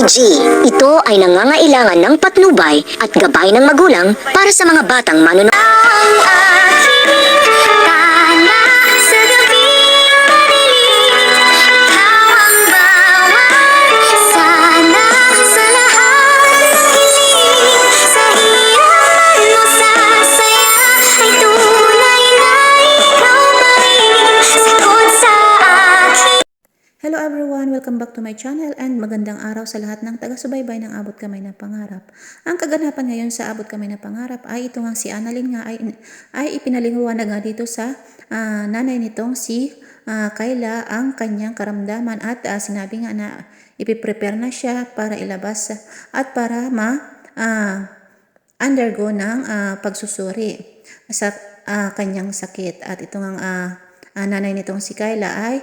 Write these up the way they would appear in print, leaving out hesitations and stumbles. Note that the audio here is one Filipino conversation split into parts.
PG. Ito ay nangangailangan ng patnubay at gabay ng magulang para sa mga batang manunood. Hello everyone! Welcome back to my channel and magandang araw sa lahat ng taga-subaybay ng Abot Kamay na Pangarap. Ang kaganapan ngayon sa Abot Kamay na Pangarap ay ito nga si Annalyn nga ay ipinalinghuwanag nga dito sa nanay nitong si Kayla ang kanyang karamdaman at sinabi nga na ipiprepare na siya para ilabas at para undergo ng pagsusuri sa kanyang sakit. At ito nga nanay nitong si Kayla ay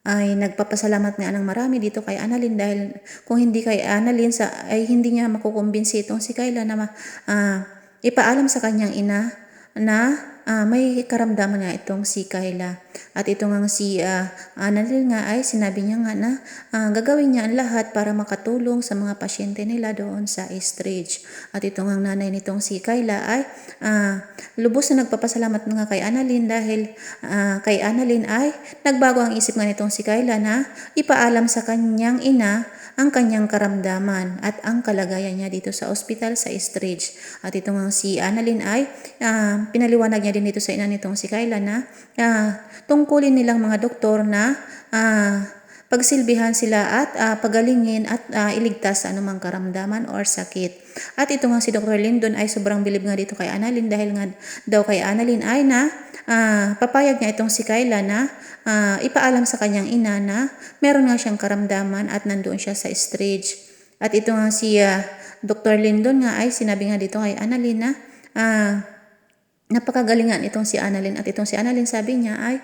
nagpapasalamat nga ng marami dito kay Annalyn dahil kung hindi kay Annalyn ay hindi niya makukumbinsi itong si Kayla na ipaalam sa kanyang ina na may karamdaman nga itong si Kayla. At ito nga si Annalyn nga ay sinabi niya nga na gagawin niya ang lahat para makatulong sa mga pasyente nila doon sa stage. At ito nga nanay nitong si Kayla ay lubos na nagpapasalamat nga kay Annalyn dahil kay Annalyn ay nagbago ang isip nga nitong si Kayla na ipaalam sa kanyang ina ang kanyang karamdaman at ang kalagayan niya dito sa ospital sa stage. At ito nga si Annalyn ay pinaliwanag niya din dito sa ina nitong si Kayla na tungkulin nilang mga doktor na pagsilbihan sila at pagalingin at iligtas sa anumang karamdaman or sakit. At ito nga si Dr. Lindon ay sobrang bilib nga dito kay Annalyn dahil nga daw kay Annalyn ay papayag niya itong si Kayla na ipaalam sa kanyang ina na meron nga siyang karamdaman at nandoon siya sa stage. At ito nga si Dr. Lindon nga ay sinabi nga dito kay Annalyn na napakagalingan itong si Annalyn. At itong si Annalyn sabi niya ay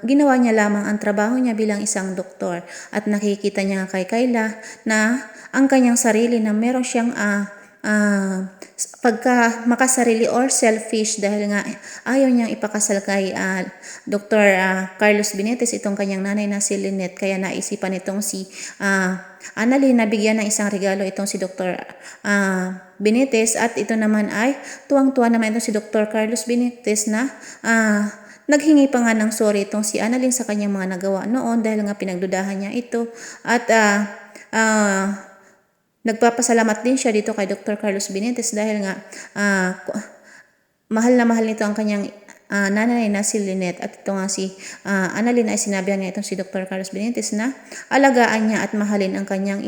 ginawa niya lamang ang trabaho niya bilang isang doktor. At nakikita niya kay Kayla na ang kanyang sarili na meron siyang pagka makasarili or selfish dahil nga ayaw niyang ipakasal kay Dr. Carlos Benitez itong kanyang nanay na si Lynette. Kaya naisipan itong si Annalyn na bigyan ng isang regalo itong si Dr. Benitez. At ito naman ay tuwang-tuwa naman itong si Dr. Carlos Benitez na naghingi pa nga ng sorry itong si Annalyn sa kanyang mga nagawa noon dahil nga pinagdudahan niya ito. At nagpapasalamat din siya dito kay Dr. Carlos Benitez dahil nga mahal na mahal nito ang kanyang nanay na si Lynette. At ito nga si Annalyn ay sinabihan nga itong si Dr. Carlos Benitez na alagaan niya at mahalin ang kanyang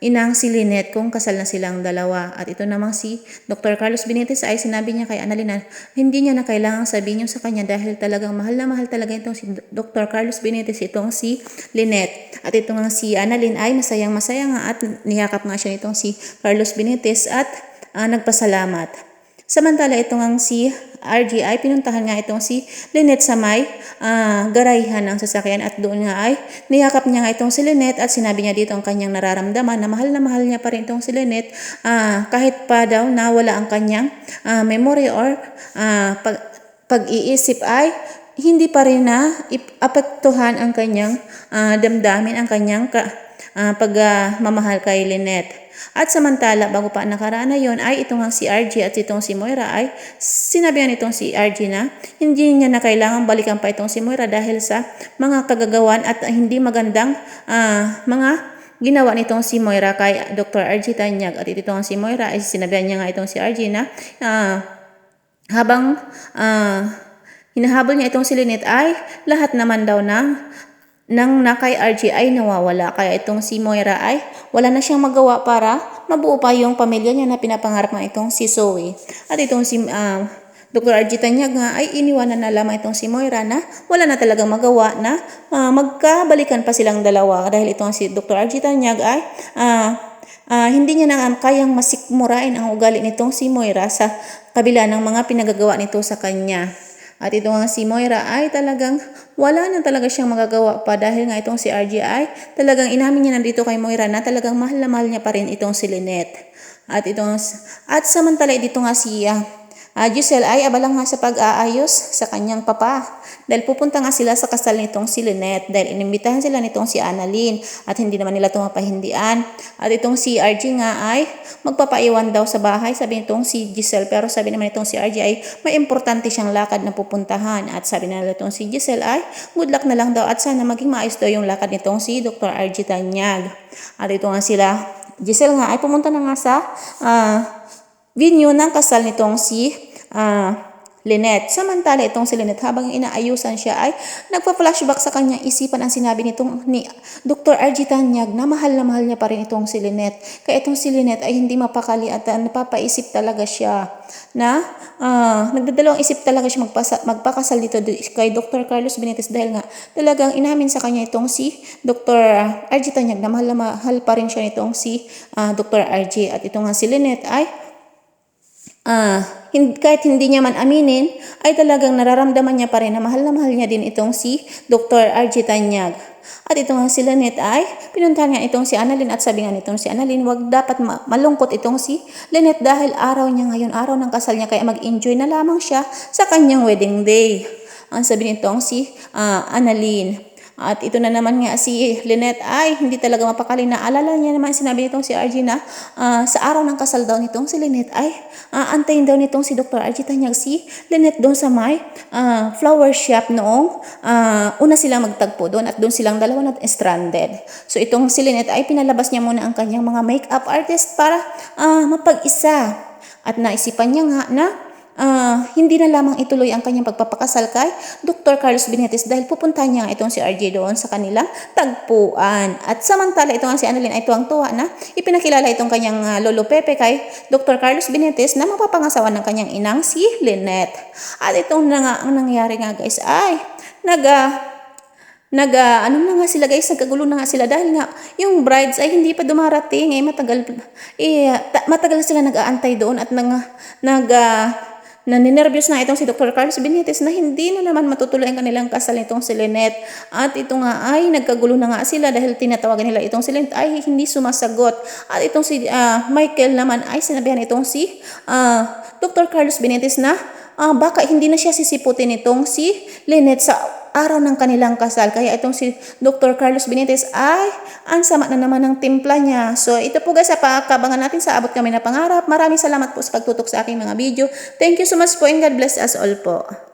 inang si Lynette kung kasal na silang dalawa. At ito namang si Dr. Carlos Benitez ay sinabi niya kay Annalyn na hindi niya na kailangang sabihin yun sa kanya dahil talagang mahal na mahal talaga itong si Dr. Carlos Benitez itong si Lynette. At ito nga si Annalyn ay masayang masaya nga at niyakap nga siya itong si Carlos Benitez at nagpasalamat. Samantala itong ang si RG ay pinuntahan nga itong si Lynette sa may garayhan ng sasakyan at doon nga ay niyakap niya nga itong si Lynette at sinabi niya dito ang kanyang nararamdaman na mahal niya pa rin itong si Lynette kahit pa daw na wala ang kanyang memory or pag-iisip ay hindi pa rin na apektuhan ang kanyang damdamin, ang kanyang pagmamahal kay Lynette. At samantala, bago pa nakaraan na yun, ay itong si RG at itong si Moira ay sinabihan itong si RG na hindi niya na kailangan balikan pa itong si Moira dahil sa mga kagagawan at hindi magandang mga ginawa nitong si Moira kay Dr. RG Tanyag. At itong si Moira ay sinabihan niya nga itong si RG na habang hinahabol niya itong si Lynette ay lahat naman daw nang kay RG ay nawawala. Kaya itong si Moira ay wala na siyang magawa para mabuo pa yung pamilya niya na pinapangarap ng itong si Zoe. At itong si Dr. RG Tanyag nga ay iniwanan na lamang itong si Moira na wala na talagang magawa na magkabalikan pa silang dalawa dahil itong si Dr. RG Tanyag ay hindi niya na kayang masikmurain ang ugali nitong si Moira sa kabila ng mga pinagagawa nito sa kanya. At ito nga si Moira ay talagang wala na talaga siyang magagawa pa dahil nga itong si RG ay talagang inamin niya nandito kay Moira na talagang mahal na mahal niya pa rin itong si Lynette. At samantala dito nga si Giselle ay abala nga sa pag-aayos sa kanyang papa dahil pupunta nga sila sa kasal nitong si Lynette dahil inimbitahan sila nitong si Annalyn at hindi naman nila ito mapahindian. At itong si RG nga ay magpapaiwan daw sa bahay, sabi nitong si Giselle, pero sabi naman itong si RG ay may importante siyang lakad na pupuntahan at sabi na nila itong si Giselle ay good luck na lang daw at sana maging maayos daw yung lakad nitong si Dr. RG Tanyag. At ito nga sila, Giselle nga ay pumunta na nga sa venue ng kasal nitong si Lynette. Samantala itong si Lynette habang inaayusan siya ay nagpa-flashback sa kanyang isipan ang sinabi nitong ni Dr. RG Tanyag na mahal niya pa rin itong si Lynette. Kaya itong si Lynette ay hindi mapakali at napapaisip talaga siya na nagdadalawang isip talaga siya magpakasal dito kay Dr. Carlos Benitez dahil nga talagang inamin sa kanya itong si Dr. RG Tanyag na mahal pa rin siya nitong si Dr. RG. At itong nga si Lynette ay kahit hindi niya man aminin, ay talagang nararamdaman niya pa rin na mahal niya din itong si Dr. RG Tanyag. At ito nga si Lynette ay pinuntahan nga itong si Annalyn at sabi nga nitong si Annalyn, wag dapat malungkot itong si Lynette dahil araw niya ngayon, araw ng kasal niya, kaya mag-enjoy na lamang siya sa kanyang wedding day. Ang sabi nitong si Annalyn. At ito na naman nga si Lynette ay hindi talaga mapakali na alala niya naman sinabi nitong si RG na sa araw ng kasal daw nitong si Lynette ay antayin daw nitong si Dr. RG Tanyag si Lynette doon sa may flower shop noong una silang magtagpo doon at doon silang dalawa na stranded. So itong si Lynette ay pinalabas niya muna ang kanyang mga makeup artist para mapag-isa at naisipan niya nga na hindi na lamang ituloy ang kanyang pagpapakasal kay Dr. Carlos Benitez dahil pupuntahan niya itong si RJ doon sa kanilang tagpuan. At samantala itong si Annalyn ay tuwang-tuwa na ipinakilala itong kanyang lolo Pepe kay Dr. Carlos Benitez na mapapangasawa ng kanyang inang si Lynette. At itong na nga ang nangyari nga guys ay ano na nga sila guys, nagkagulo na nga sila dahil nga yung brides ay hindi pa dumarating matagal sila nag-aantay doon at naninervyos na itong si Dr. Carlos Benitez na hindi na naman matutuloy ang kanilang kasal nitong si Lynette. At ito nga ay nagkagulo na nga sila dahil tinatawagan nila itong si Lynette ay hindi sumasagot. At itong si Michael naman ay sinabihan itong si Dr. Carlos Benitez na baka hindi na siya sisiputin itong si Lynette sa araw ng kanilang kasal. Kaya itong si Dr. Carlos Benitez ay ang sama na naman ng timpla niya. So ito po guys, pakabangan natin sa abot kami na pangarap. Maraming salamat po sa pagtutok sa aking mga video. Thank you so much po and God bless us all po.